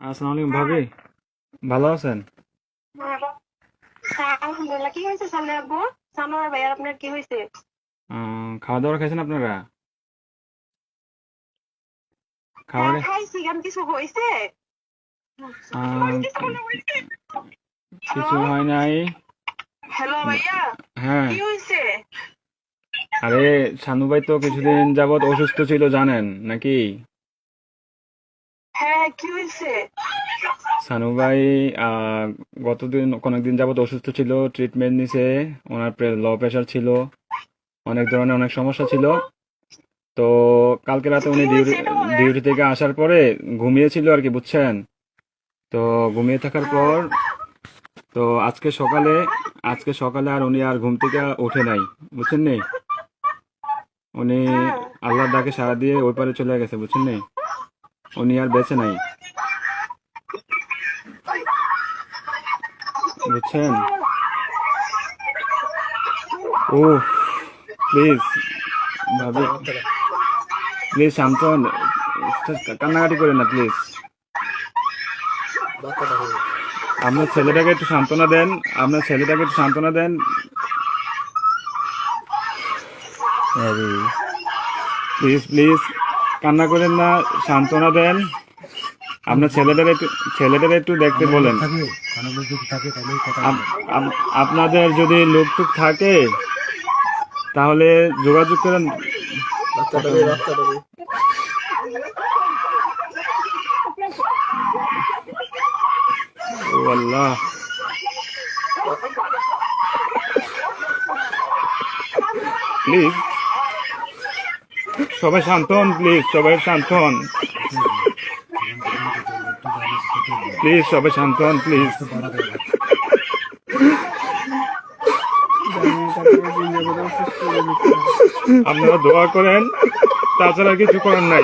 আসসালামু আলাইকুম ভাবি, ভালো আছেন? হ্যাঁ, আলহামদুলিল্লাহ। কি হয়েছে সামনে আব্বু? সানোয়ার ভাই আর আপনার কি হয়েছে? খাওয়া দাওয়া খাইছেন আপনারা? হ্যাঁ খাবারে খাইছি, কেন কিছু হয়েছে? আহ, কিছু হয় নাই। হ্যালো ভাইয়া, হ্যাঁ, কি হয়েছে? আরে শানু ভাই তো কিছুদিন যাবত অসুস্থ ছিল জানেন নাকি? হ্যাঁ, কি হয়েছে? শানু ভাই আহ, গতদিন কয়েকদিন যাবত অসুস্থ ছিল, ট্রিটমেন্ট নিছে। ওনার লো প্রেশার ছিল, অনেক ধরনের অনেক সমস্যা ছিল। তো কালকে রাতে কি উনি হয়েছে এটা বলেন। ডিউটি থেকে আসার পরে ঘুমিয়েছিল আর কি, বুঝছেন? তো ঘুমিয়ে থাকার হ্যাঁ। পর তো আজকে সকালে আর উনি আর ঘুম থেকে ওঠে নাই, বুঝছেন নি? উনি হ্যাঁ। আল্লাহর ডাকে সাড়া দিয়ে ওই পারে চলে গেছে, বুঝছেন নি? উনি আর বেঁচে নাই, বুঝছেন? ও, প্লিজ ভাবি, প্লিজ শান্ত হন, কান্নাকাটি করেন না প্লিজ। আপনার ছেলেটাকে একটু সান্ত্বনা দেন, আপনার ছেলেটাকে একটু সান্ত্বনা দেন। প্লিজ প্লিজ কান্না করেন না, সান্ত্বনা দেন। আপনার ছেলেটারে একটু দেখতে অনেক লোক বলেন। থাকে, অনেক লোক যদি থাকে তাহলে কথা আপ- বলেন। আপনাদের যদি লোকটুক থাকে তাহলে যোগাযোগ করেন। কথা বলেন। ও আল্লাহ, প্লিজ সবাই শান্ত হন, প্লিজ সবাই শান্ত হন, দেখেন, যখন যেখানে যেতে হবে একটু জানিস খেতে হবে, প্লিজ সবাই শান্ত হন, প্লিজ। অসুস্থ বাড়া দেয় না। আপনারা দোয়া করেন, তাছাড়া কিছু করার নাই।